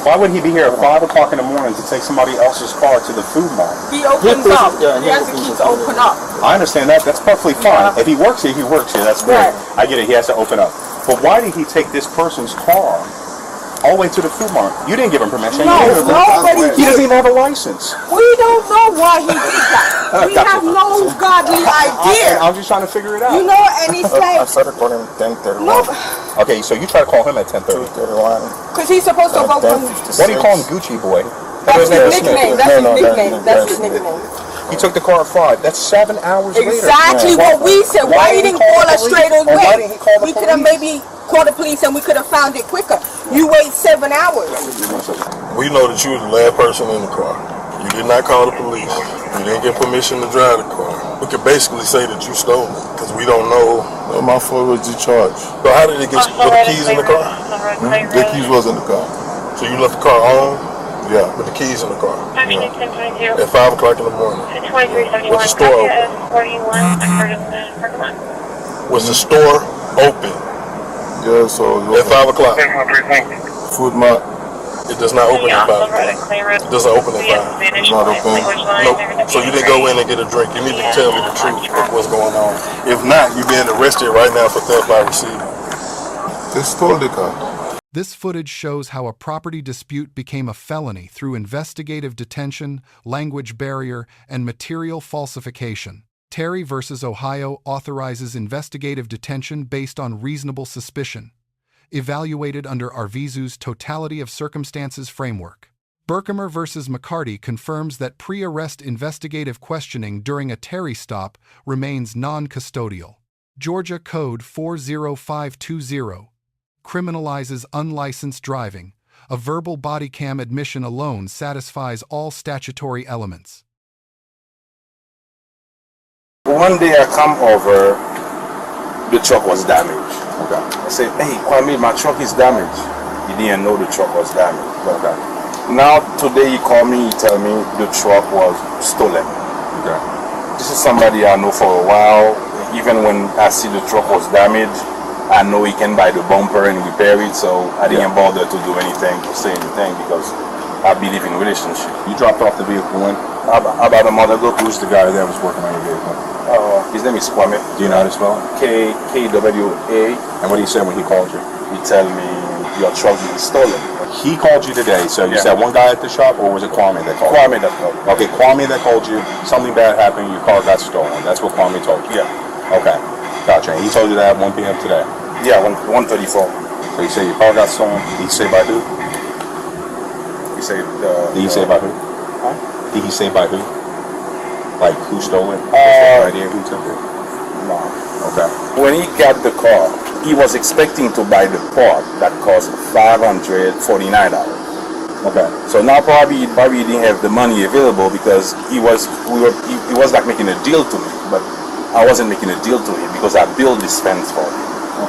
Why would he be here at 5 o'clock in the morning to take somebody else's car to the food mart? He opens up. He has the key to open up. I understand that. That's perfectly fine. If he works here, he works here. That's great. I get it. He has to open up. But why did he take this person's car all the way to the food mart? You didn't give him permission. No, nobody did. He doesn't even have a license. We don't know why he did that. We have no godly idea. I'm just trying to figure it out. You know, and it's like... I started calling him 10:31. No. Okay, so you try to call him at 10:30. 2:31. Because he's supposed to go from... What do you call him, Gucci boy? That's his nickname. That's his nickname. That's his nickname. He took the car at 5. That's 7 hours later. Exactly what we said. Why he didn't call us straight away? Why didn't he call the We could have maybe called the police and we could have found it quicker. You wait 7 hours. We know that you were the last person in the car. You did not call the police. You didn't get permission to drive the car. We could basically say that you stole it because we don't know. My phone was discharged. So how did it get with the keys in the car? The keys was in the car. So you left the car on? Yeah. With the keys in the car? Yeah. At 5 o'clock in the morning. 2371. Was the store open? 41. Was the store open? Yeah, so At 5 o'clock? Food mart. It does not open at 5 o'clock. It doesn't open at 5. It's not open. Nope. So you didn't go in and get a drink. You need to tell me the truth of what's going on. If not, you're being arrested right now for theft by receiving. They stole the car. This footage shows how a property dispute became a felony through investigative detention, language barrier, and material falsification. Terry v. Ohio authorizes investigative detention based on reasonable suspicion, evaluated under Arvizu's totality of circumstances framework. Berkemer v. McCarty confirms that pre-arrest investigative questioning during a Terry stop remains non-custodial. Georgia Code 40520 criminalizes unlicensed driving. A verbal body cam admission alone satisfies all statutory elements. One day I come over, the truck was damaged. Okay. I said, hey, Kwame, my truck is damaged. He didn't know the truck was damaged. Okay. Now, today he called me, he tell me the truck was stolen. Okay. This is somebody I know for a while. Even when I see the truck was damaged, I know he can buy the bumper and repair it, so I didn't bother to do anything, to say anything, because I believe in relationship. You dropped off the vehicle when? About a month ago. Who's the guy that was working on your vehicle? His name is Kwame. Do you know how to spell it? K-W-A. And what did he say when he called you? He tell me your truck is stolen. He called you today, so you said one guy at the shop, or was it Kwame that called Kwame that called. Okay, Kwame that called you, something bad happened, your car got stolen. That's what Kwame told you? Yeah. Okay, gotcha. And he told you that at 1 p.m. today? Yeah, 1:34. So you say your car got stolen. Did he say by who? He said... Did he say by who? Huh? Did he say by who? Like, who stole it? Idea who took it? No. Okay. When he got the car, he was expecting to buy the part that cost $549. Okay. So now probably he didn't have the money available because he was like making a deal to me, but I wasn't making a deal to him because I built this fence for him.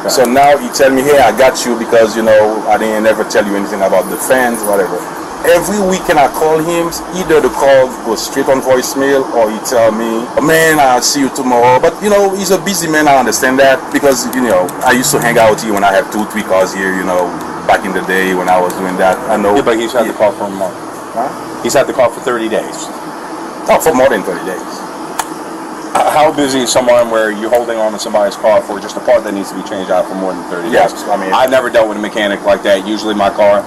Okay. So now he tell me, hey, I got you because, you know, I didn't ever tell you anything about the fence, whatever. Every weekend I call him, either the call goes straight on voicemail or he tell me, oh, man, I'll see you tomorrow. But, you know, he's a busy man, I understand that because, you know, I used to hang out here when I have 2-3 cars here, you know, back in the day when I was doing that. I know. Yeah, but he's had the car for a month. Huh? He's had the car for 30 days. Oh, for more than 30 days. How busy is someone where you're holding on to somebody's car for just a part that needs to be changed out for more than 30 days? Yes, I mean... I've never dealt with a mechanic like that. Usually my car,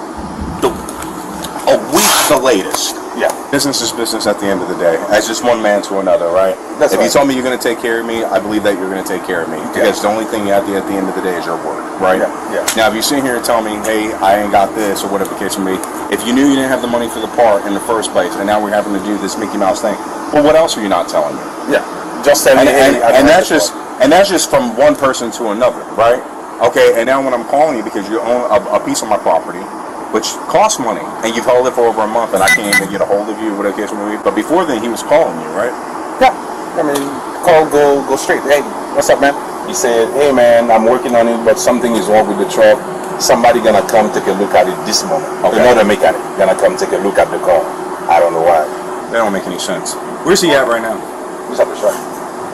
a week the latest. Yeah. Business is business at the end of the day. As just one man to another, right? That's if right. you told me you're going to take care of me, I believe that you're going to take care of me. Because the only thing you have to at the end of the day is your word, right? Yeah. Now, if you sit here and tell me, hey, I ain't got this, or whatever the case may be, if you knew you didn't have the money for the part in the first place, and now we're having to do this Mickey Mouse thing, well, what else are you not telling me? Yeah. Just tell me, and that's just from one person to another, right? Okay, and now when I'm calling you because you own a piece of my property, which costs money, and you've held it for over a month, and I can't even get a hold of you, whatever the case may be. But before then, he was calling you, right? Yeah. I mean, call, go straight. Hey, what's up, man? He said, hey, man, I'm working on it, but something is wrong with the truck. Somebody gonna come take a look at it this moment. Okay. Another mechanic gonna come take a look at the car. I don't know why. That don't make any sense. Where's he at right now? He's at the shop.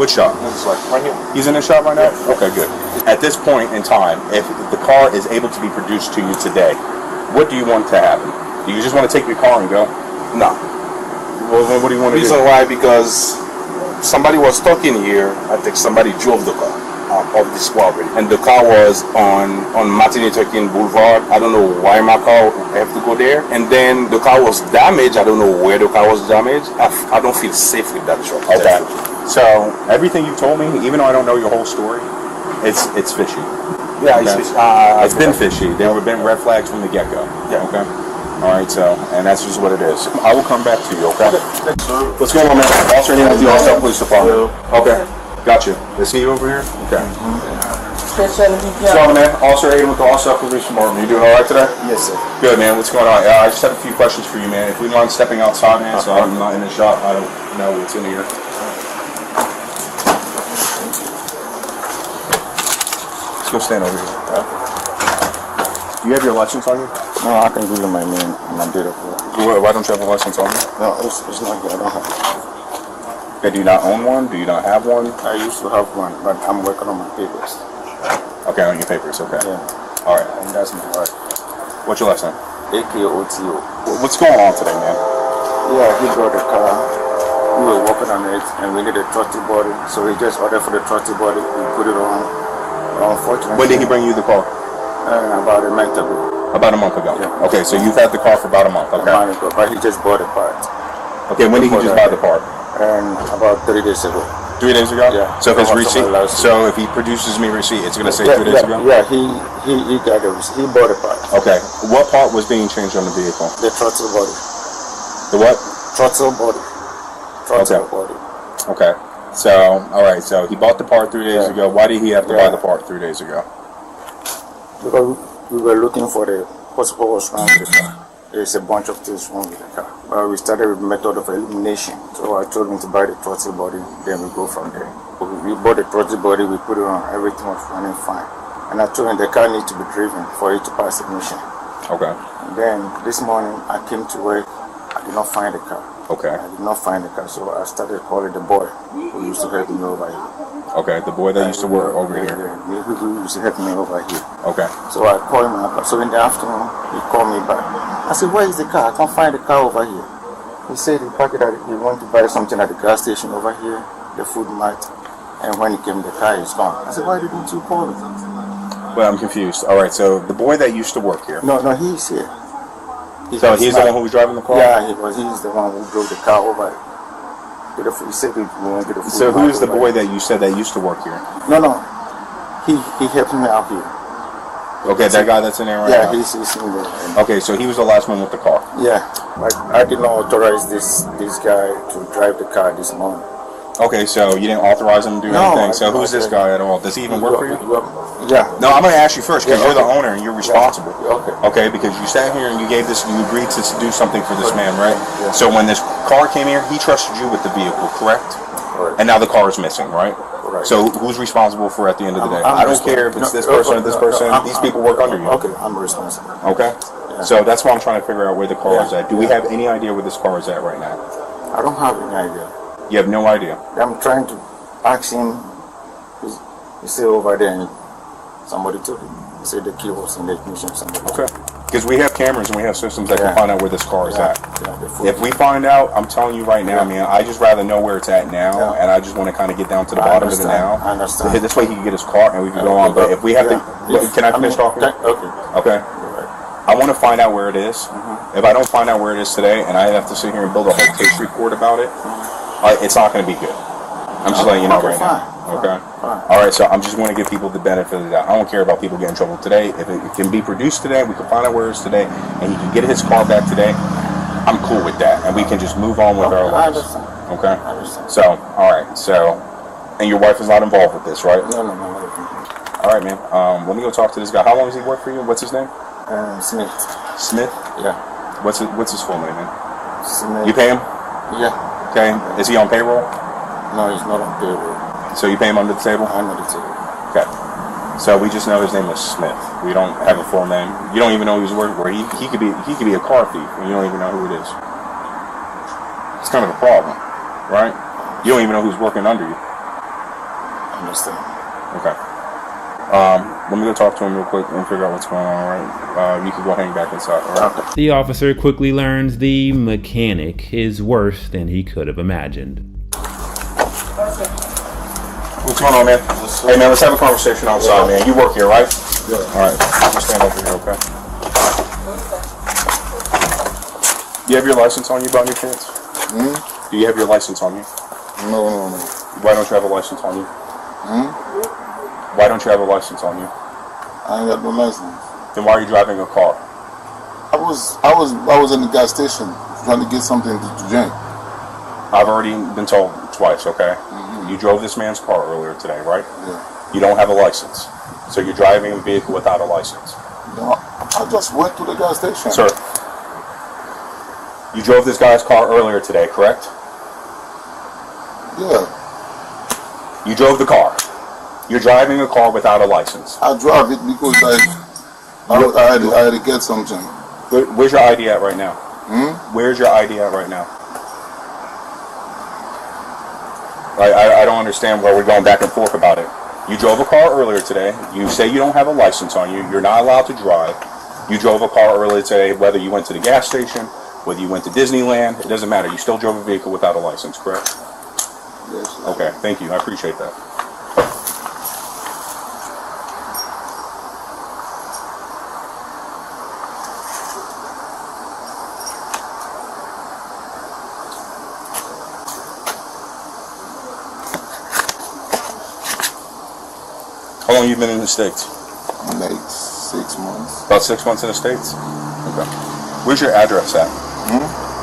Which shop? It's like right here. He's in the shop right now? Yeah. Okay, good. At this point in time, if the car is able to be produced to you today, what do you want to happen? Do you just want to take your car and go? No. Well, then what do you want to do? Reason why, because somebody was talking here. I think somebody drove the car of this property, and the car was on Martin Luther King Boulevard. I don't know why my car have to go there. And then the car was damaged. I don't know where the car was damaged. I don't feel safe with that truck. Okay. So everything you've told me, even though I don't know your whole story, it's fishy. Yeah, Okay. It's been fishy. There have been red flags from the get-go. Yeah. Okay. All right. So, and that's just what it is. I will come back to you. Okay. What's going on, man? Officer here with the All-Star Police Department. Okay. Gotcha. Is he over here? Okay. What's going on, man? Officer Aiden with the All-Star Police Department. You doing all right today? Yes, sir. Good, man. What's going on? I just have a few questions for you, man. If we mind stepping outside, man, so I'm not in the shop. I don't know what's in here. Let's go stand over here. Do you have your license on you? No, I can give you my name and my date of birth. Why don't you have a license on you? No, it's not here. I don't have it. Okay, do you not own one? Do you not have one? I used to have one, but I'm working on my papers. Okay, on your papers. Okay. Yeah. All right. And that's my wife. What's your last name? AKOTO. What's going on today, man? Yeah, he brought a car. We were working on it, and we needed a throttle body. So he just ordered for the throttle body. We put it on. Unfortunately. When did he bring you the car? About a month ago. About a month ago. Yeah. Okay, so you've had the car for about a month. Okay. But he just bought a part. Okay, when did he just buy the part? And about 3 days ago. 3 days ago? Yeah. So if his From receipt, last week. so if he produces me receipt, it's gonna say 3 days ago? Yeah, he got a receipt. He bought a part. Okay. What part was being changed on the vehicle? The throttle body. The what? Throttle body. Throttle Okay. body. Okay. So, alright, so he bought the part 3 days Yeah. ago. Why did he have to buy Yeah. the part 3 days ago? Because we were looking for the what was wrong with the car. There's a bunch of things wrong with the car. We started with method of elimination. So I told him to buy the throttle body, then we go from there. We bought the throttle body, we put it on, everything was running fine. And I told him the car needs to be driven for it to pass ignition. Okay. And then this morning I came to work, I did not find the car. Okay. I did not find the car, so I started calling the boy who used to help me over here. Okay, the boy that used to work over here. Yeah, who used to help me over here. Okay. So I called him up. So in the afternoon, he called me back. I said, where is the car? I can't find the car over here. He said he parked it at, he wanted to buy something at the gas station over here, the food mart. And when he came, the car is gone. I said, why didn't you call me? Well, I'm confused. Alright, so the boy that used to work here. No, he's here. So he's the one who was driving the car? Yeah, he's the one who drove the car over. He said he wanted to get the food. So who is the over boy here. that you said that used to work here? No. He helped me out here. Okay, that guy that's in there right Yeah, now? he's in there. Okay, so he was the last one with the car. Yeah, but I did not authorize this guy to drive the car this morning. Okay, so you didn't authorize him to do No, anything. I So didn't who's this authorize guy at all? Does he even work for you? Yeah. No, I'm going to ask you first because Yeah, you're the okay. owner and you're responsible. Okay. Okay, because you sat here and you agreed to do something for this man, right? Yeah. So when this car came here, he trusted you with the vehicle, correct? Correct. And now the car is missing, right? Correct. So who's responsible for it at the end of the day? I'm I don't care if it's this person or this person. These people work under you. Okay, I'm responsible. Okay? Yeah. So that's why I'm trying to figure out where the car is Yeah. at. Do we have any idea where this car is at right now? I don't have any idea. You have no idea. I'm trying to ask him. He's still over there and somebody took it. He said the key was in the ignition. Okay. Because we have cameras and we have systems that can Yeah. find out where this car is Yeah, at. yeah, the food. If we find out, I'm telling you right now, Yeah. man, I just rather know where it's at now, Yeah. and I just want to kind of get down to the I bottom of it understand. now. I understand. This way he can get his car and we can go on. But if we have to, can I finish talking? Okay. Okay. I want to find out where it is. If I don't find out where it is today, and I have to sit here and build a whole case report about it, it's not going to be good. I'm just letting you know Okay, right fine. now. Okay. Fine. All right. So I'm just want to give people the benefit of the doubt. I don't care about people getting in trouble today. If it can be produced today, we can find out where it is today, and he can get his car back today. I'm cool with that, and we can just move on with our I lives. understand. Okay. I understand. So, all right. So, and your wife is not involved with this, right? No. All right, man. Let me go talk to this guy. How long has he worked for you? What's his name? Smith. Smith. Yeah. What's his full name, man? Smith. You pay him? Yeah. Okay. Is he on payroll? No, he's not on payroll. So you pay him under the table? I know the table. Okay. So we just know his name is Smith. We don't have a full name. You don't even know who's working for. He could be a car thief, and you don't even know who it is. It's kind of a problem, right? You don't even know who's working under you. I understand. Okay. Let me go talk to him real quick and figure out what's going on, all right? You can go hang back inside, all right? Okay. The officer quickly learns the mechanic is worse than he could have imagined. What's going on, man? Hey, man, let's have a conversation outside, man. You work here, right? Yeah. All right. Just stand over here, okay? You have your license on you, by any chance? Do you have your license on you? No. Why don't you have a license on you? Why don't you have a license on you? I ain't got no license. Then why are you driving a car? I was in the gas station trying to get something to drink. I've already been told twice, okay? You drove this man's car earlier today, right? Yeah. You don't have a license. So you're driving a vehicle without a license. No, I just went to the gas station. Sir, you drove this guy's car earlier today, correct? Yeah. You drove the car. You're driving a car without a license. I drive it because I had to get something. Where's your ID at right now? Where's your ID at right now? I don't understand why we're going back and forth about it. You drove a car earlier today. You say you don't have a license on you. You're not allowed to drive. You drove a car earlier today, whether you went to the gas station, whether you went to Disneyland, it doesn't matter. You still drove a vehicle without a license, correct? Yes. Okay, thank you. I appreciate that. How long have you been in the States? Like 6 months. About 6 months in the States? Okay. Where's your address at?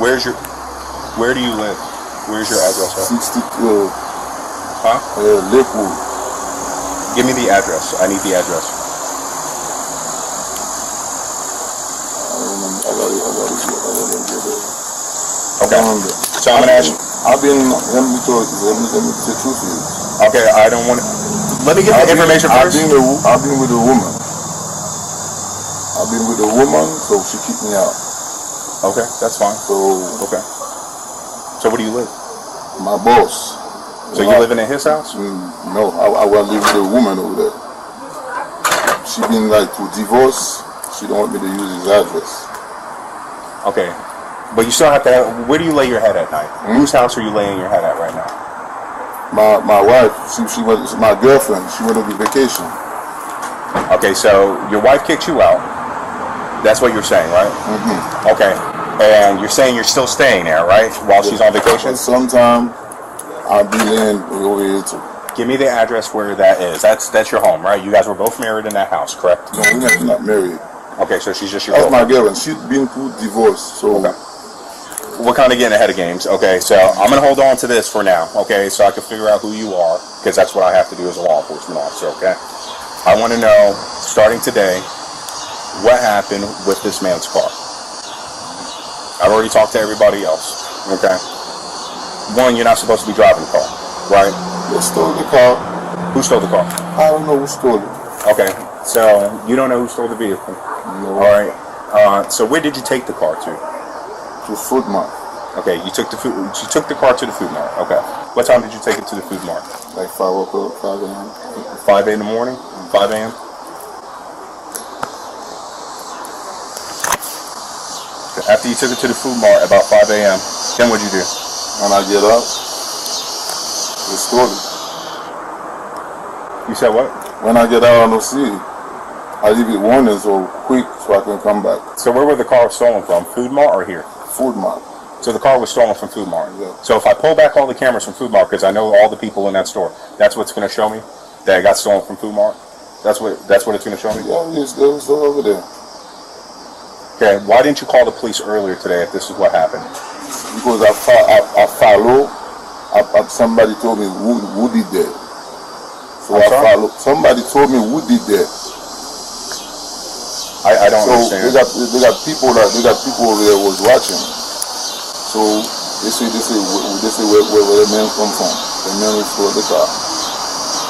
Where do you live? Where's your address at? 62. Lakewood. Give me the address. I need the address. I got it. Okay. So I'm gonna ask you. I've been. Let me tell the truth to you. Okay, I don't want to. Let me get the information first. I've been with a woman. So she kicked me out. Okay, that's fine. So So where do you live? my boss. So you're living in his house? No, I was living with a woman over there. She been like to divorce. She don't want me to use his address. Okay, but you still have to. Where do you lay your head at night? Whose house are you laying your head at right now? My wife, she was my girlfriend. She went on vacation. Okay, so your wife kicked you out. That's what you're saying, right? Okay, and you're saying you're still staying there, right? While she's on vacation? Sometime I'll be laying over here too. Give me the address where that is. That's your home, right? You guys were both married in that house, correct? No, we're not married. Okay, so she's just your That's my girlfriend. girlfriend. She's been through divorce, so. Okay. We're kind of getting ahead of games. Okay, so I'm going to hold on to this for now, okay, so I can figure out who you are, because that's what I have to do as a law enforcement officer, okay? I want to know, starting today, what happened with this man's car. I've already talked to everybody else, okay? One, you're not supposed to be driving the car, right? They stole the car. Who stole the car? I don't know who stole it. Okay, so you don't know who stole the vehicle. No. All right. So where did you take the car to? To Food Mart. Okay, you took the car to the food mart. Okay. What time did you take it to the food mart? Like 5 o'clock, 5 a.m. 5 in the morning? 5 a.m.? After you took it to the food mart about 5 a.m., then what'd you do? When I get up, they stole it. You said what? When I get out on O.C.G.A, I leave it warning so quick so I can come back. So where were the cars stolen from? Food mart or here? Food Mart. So the car was stolen from Food Mart. Yeah. So if I pull back all the cameras from Food Mart, because I know all the people in that store, that's what's going to show me that it got stolen from Food Mart. That's what it's going to show me. Yeah, they was over there. Okay. Why didn't you call the police earlier today if this is what happened? Because I follow. Somebody told me who did that. So I follow. Somebody told me who did that. I don't so understand. They got people over there was watching. So they say where the man come from. The man who stole the car.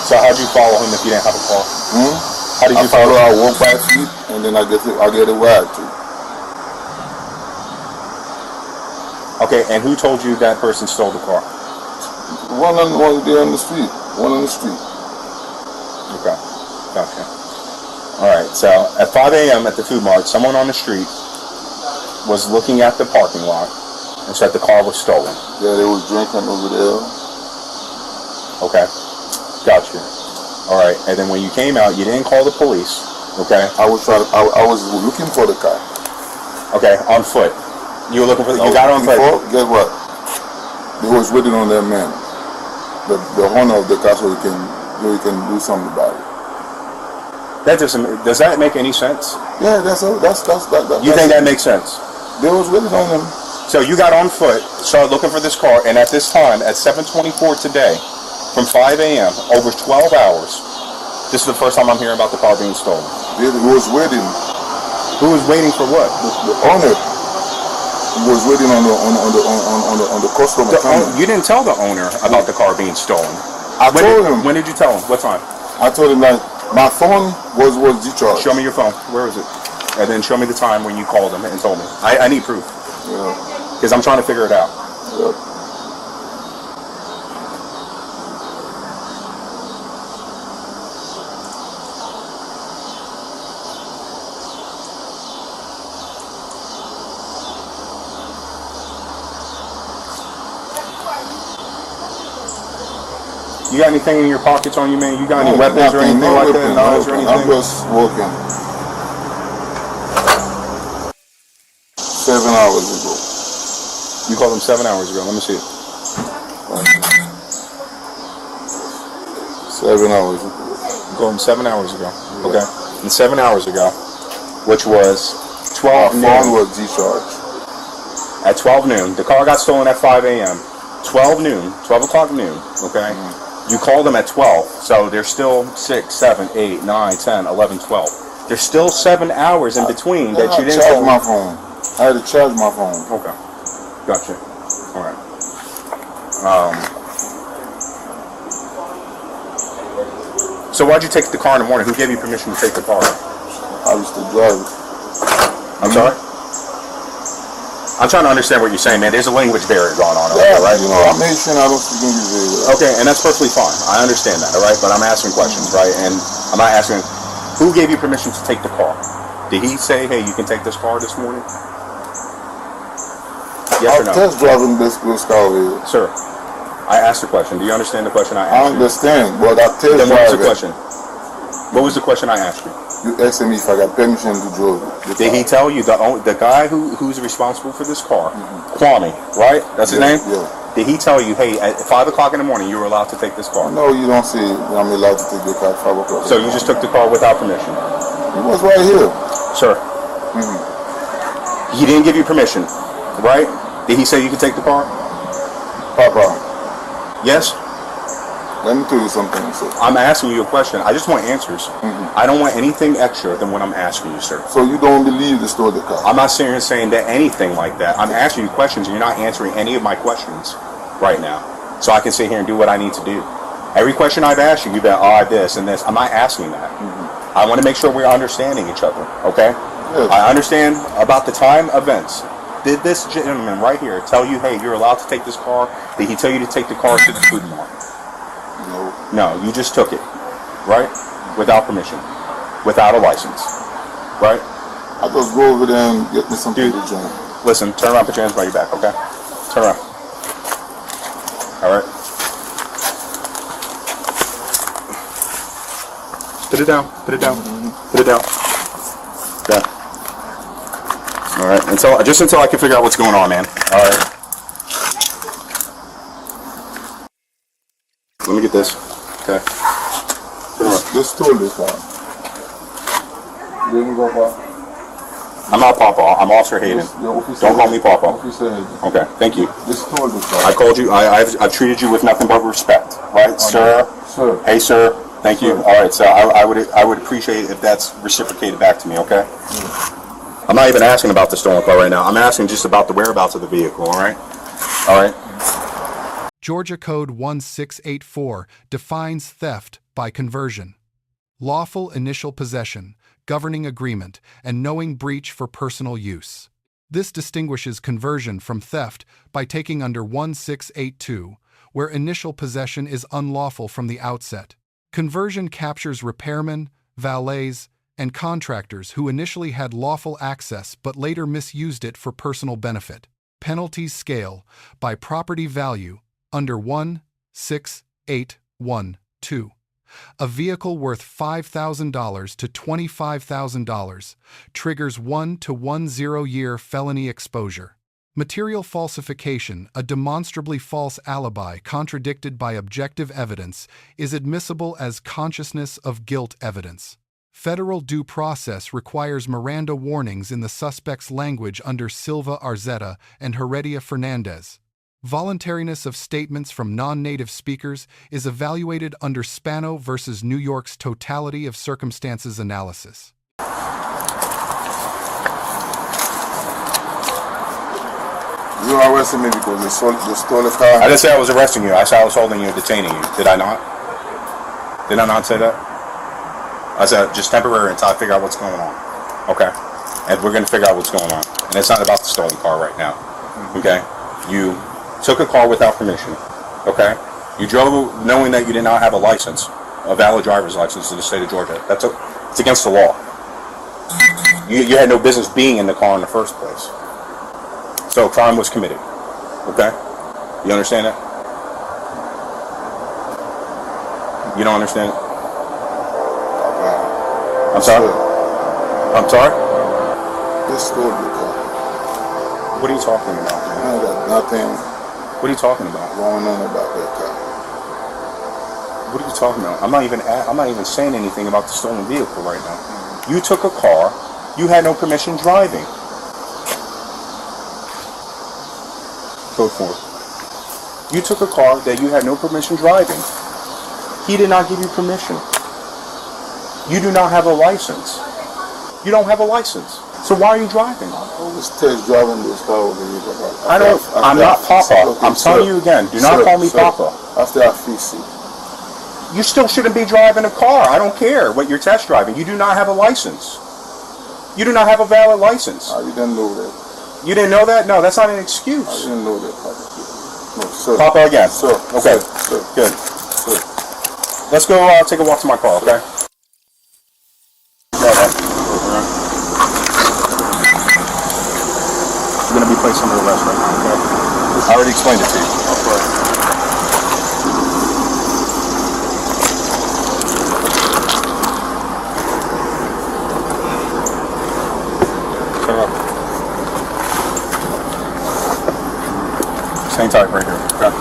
So how'd you follow him if you didn't have a car? How did you follow? I walk by feet and then I get a ride too. Okay, and who told you that person stole the car? One there on the street. One on the street. Okay, gotcha. So at 5 a.m. at the Food Mart, someone on the street was looking at the parking lot and said the car was stolen. Yeah, they was drinking over there. Okay, gotcha. All right, and then when you came out, you didn't call the police. Okay. I was looking for the car. Okay, on foot. You were looking for. You got on foot. Guess what? They was waiting on that man, the owner of the car, so he can do something about it. That doesn't. Does that make any sense? Yeah, You think that makes sense? They was waiting on him. So you got on foot, started looking for this car, and at this time, at 7:24 today, from 5 a.m., over 12 hours, this is the first time I'm hearing about the car being stolen. He was waiting. Who was waiting for what? The owner was waiting on the customer. You didn't tell the owner about the car being stolen. I told him. When did you tell him? What time? I told him that my phone was discharged. Show me your phone. Where is it? And then show me the time when you called him and told me. I need proof. Yeah. Because I'm trying to figure it out. Yeah. You got anything in your pockets on you, man? You got any weapons or anything like that? Knives or anything? I'm just walking. 7 hours ago. You called him 7 hours ago. Let me see it. 7 hours ago. You called him 7 hours ago. Okay. And 7 hours ago, which was 12 noon. My phone was discharged. At 12 noon. The car got stolen at 5 a.m. 12 noon. 12 o'clock noon. Okay. You called them at 12. So there's still 6, 7, 8, 9, 10, 11, 12. There's still 7 hours in between that you didn't charge my phone. I had to charge my phone. Okay. Gotcha. All right. So why'd you take the car in the morning? Who gave you permission to take the car? I used to drive it. I'm sorry? I'm trying to understand what you're saying, man. There's a language barrier going on over there, right? You know, I'm Haitian, I don't speak English very well. Okay, and that's perfectly fine. I understand that, all right? But I'm asking questions, right? And I'm not asking, who gave you permission to take the car? Did he say, hey, you can take this car this morning? Yes or no? I'm test driving this car over here. Sir, I asked a question. Do you understand the question I asked I understand, but I test you? Then what was the drive question? What was the question I asked you? You asked me if I got permission to drive it. Did he tell you, the guy who's responsible for this car, Kwame, right? That's his name? Yeah. Did he tell you, hey, at 5 o'clock in the morning, you were allowed to take this car? No, you don't say I'm allowed to take the car at 5 o'clock. So you just took the car without permission? He was right here. Sir, he didn't give you permission, right? Did he say you could take the car? Papa, Yes? let me tell you something, sir. I'm asking you a question. I just want answers. I don't want anything extra than what I'm asking you, sir. So you don't believe the story of the car? I'm not sitting here saying that anything like that. I'm asking you questions, and you're not answering any of my questions right now. So I can sit here and do what I need to do. Every question I've asked you, you've been, this and this. I'm not asking that. I want to make sure we're understanding each other, okay? Yes. I understand about the time events. Did this gentleman right here tell you, hey, you're allowed to take this car? Did he tell you to take the car to the food mart? No. No, you just took it, right? Without permission, without a license, right? I just go over there and get me something to drink. Listen, turn around, put your hands by your back, okay? Turn around. All right. Put it down. Put it down. Put it down. Yeah. All right. Until I can figure out what's going on, man. All right. Let me get this. Okay. This stole this car. There you go, Papa. I'm not Papa. I'm Officer Hayden. Don't call me Papa. Officer Hayden. Okay. Thank you. This stole this car. I called you. I've treated you with nothing but respect, right, sir? Sir. Hey, sir. Thank you. All right. So I would appreciate if that's reciprocated back to me. Okay. I'm not even asking about the stolen car right now. I'm asking just about the whereabouts of the vehicle. All right. All right. Georgia Code 1684 defines theft by conversion. Lawful initial possession, governing agreement, and knowing breach for personal use. This distinguishes conversion from theft by taking under 1682, where initial possession is unlawful from the outset. Conversion captures repairmen, valets, and contractors who initially had lawful access but later misused it for personal benefit. Penalties scale by property value under 16812. A vehicle worth $5,000 to $25,000 triggers 1 to 10 year felony exposure. Material falsification, a demonstrably false alibi contradicted by objective evidence, is admissible as consciousness of guilt evidence. Federal due process requires Miranda warnings in the suspect's language under Silva-Arzeta and Heredia-Fernandez. Voluntariness of statements from non-native speakers is evaluated under Spano versus New York's totality of circumstances analysis. You arrested me because they stole the car? I didn't say I was arresting you. I said I was holding you and detaining you. Did I not? Did I not say that? I said just temporary until I figure out what's going on. Okay? And we're going to figure out what's going on. And it's not about the stolen car right now. Okay? You took a car without permission. Okay? You drove knowing that you did not have a license, a valid driver's license in the state of Georgia. It's against the law. You had no business being in the car in the first place. So crime was committed. Okay? You understand that? You don't understand it? I'm sorry? I'm sorry? They stole the car. What are you talking about, man? I ain't got nothing What are you talking about? going on about that car. What are you talking about? I'm not even saying anything about the stolen vehicle right now. You took a car. You had no permission driving. Code 4. You took a car that you had no permission driving. He did not give you permission. You do not have a license. You don't have a license. So why are you driving? I always test driving this car over here. I'm not Papa. I'm telling you again. Do not call me Papa. After I fix it. You still shouldn't be driving a car. I don't care what you're test driving. You do not have a license. You do not have a valid license. You didn't know that. You didn't know that? No, that's not an excuse. I didn't know that, Papa. No, sir. Papa again. Sir. Okay. Sir. Good. Sir. Let's go take a walk to my car, okay? We're going to be placed under arrest right now, okay? I already explained it to you. Okay. Shut up. Hang tight right here. Okay.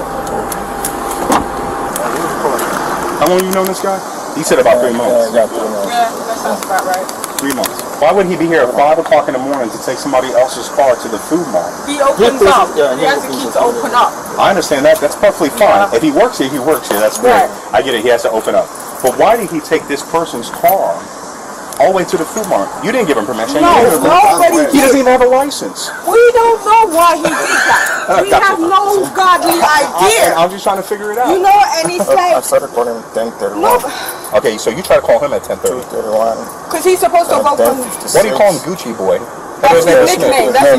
How long have you known this guy? He said about 3 months. Yeah, that sounds about right. 3 months. Why would he be here at 5 o'clock in the morning to take somebody else's car to the food mart? He opens up. He has the key to open up. I understand that. That's perfectly fine. If he works here, he works here. That's great. Right. I get it. He has to open up. But why did he take this person's car all the way to the food mart? You didn't give him permission. No, nobody He doesn't even have a license. We don't know why he did that. We have no godly idea. I'm just trying to figure it out. You know, and it's like... I started calling him 10:31. No. Okay, so you try to call him at 10:30. 2:31. Because he's supposed to go from... Why do you call him Gucci Boy? That's his nickname. That's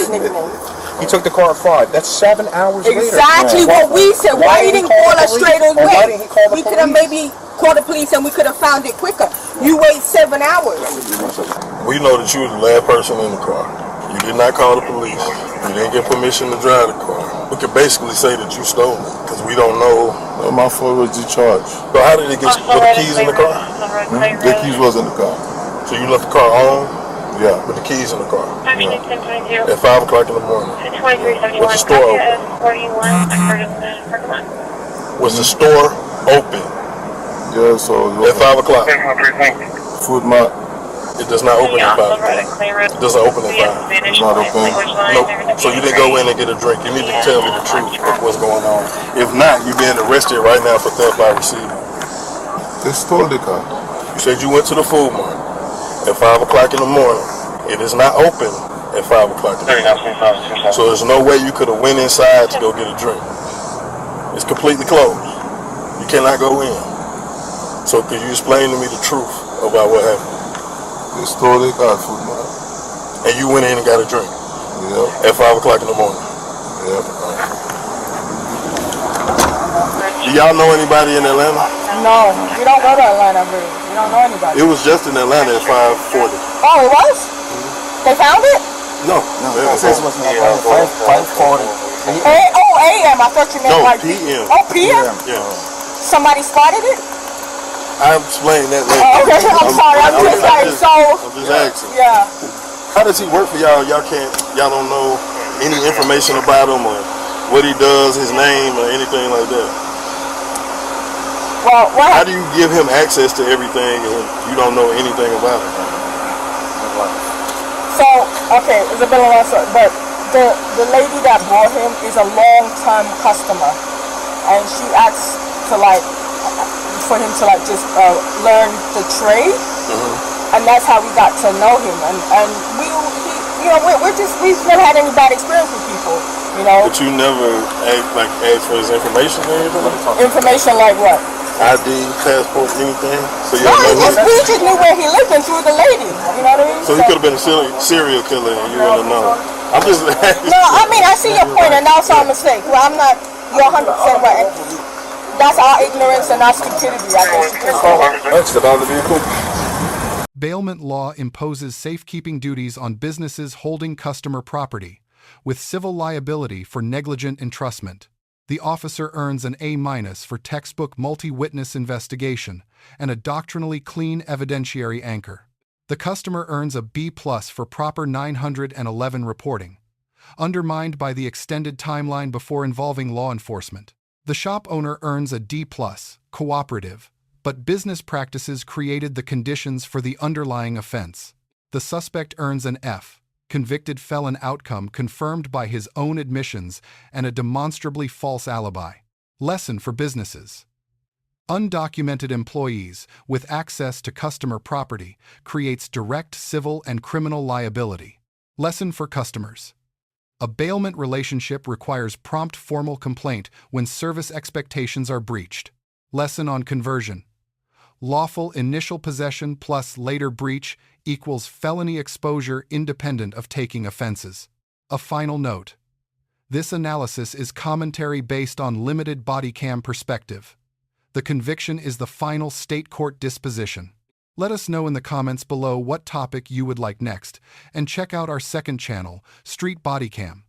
his nickname. He took the car at 5. That's 7 hours later. Exactly what we said. Why he didn't call us straight away? Why didn't he call the We could have maybe called the police and we could have found it quicker. You wait 7 hours. We know that you were the last person in the car. You did not call the police. You didn't get permission to drive the car. We could basically say that you stole it because we don't know. No, my phone was discharged. So how did it get with the keys in the car? The keys was in the car. So you left the car on Yeah. with the keys in the car Action 10.0. at 5 o'clock in the morning. 2371. Was the store open? 41. I heard him in the parking lot. Was the store open Yeah, so it at 5 o'clock? was Food Mart. It does not open at 5 o'clock. It doesn't open at 5. Not open. Nope. So you didn't go in and get a drink. You need to tell me the truth of what's going on. If not, you're being arrested right now for theft by receiving. They stole the car. You said you went to the food mart at 5 o'clock in the morning. It is not open at 5 o'clock in the morning. So there's no way you could have went inside to go get a drink. It's completely closed. You cannot go in. So could you explain to me the truth about what happened? They stole the car at Food Mart. And you went in and got a drink Yep. at 5 o'clock in the morning. Yep. Do y'all know anybody in Atlanta? No, we don't go to Atlanta, really. We don't know anybody. It was just in Atlanta at 5:40. Oh, it was? They found it? No, It says it was in Atlanta, 5:40. A.M. I thought you meant No, like PM. Oh, PM? Yeah. Somebody spotted it? I'll explain that later. Oh, okay, I'm sorry. I'm just like, I'm just asking. yeah. How does he work for y'all? Y'all don't know any information about him or what he does, his name or anything like that? Well, How do you give him access to everything and you don't know anything about him? So, okay, it's a bit of a long story, but the lady that brought him is a long-time customer, and she asked to for him to just learn the trade, and that's how we got to know him. And we've never had any bad experience with people, you know. But you never asked for his information or anything? Information like what? ID, passport, anything? So you No, don't know we just knew where he lived and through the lady. You know what I mean? So he could have been a serial killer and you wouldn't have known. I'm just asking. No, I mean, I see your point, and that's our mistake. Well, I'm not, you're 100% right. That's our ignorance and our stupidity, I guess you can say. Bailment law imposes safekeeping duties on businesses holding customer property, with civil liability for negligent entrustment. The officer earns an A- for textbook multi-witness investigation and a doctrinally clean evidentiary anchor. The customer earns a B+ for proper 911 reporting, undermined by the extended timeline before involving law enforcement. The shop owner earns a D+, cooperative, but business practices created the conditions for the underlying offense. The suspect earns an F, convicted felon outcome confirmed by his own admissions and a demonstrably false alibi. Lesson for businesses. Undocumented employees with access to customer property creates direct civil and criminal liability. Lesson for customers. A bailment relationship requires prompt formal complaint when service expectations are breached. Lesson on conversion. Lawful initial possession plus later breach equals felony exposure independent of taking offenses. A final note. This analysis is commentary based on limited Bodycam perspective. The conviction is the final state court disposition. Let us know in the comments below what topic you would like next, and check out our second channel, Street Bodycam.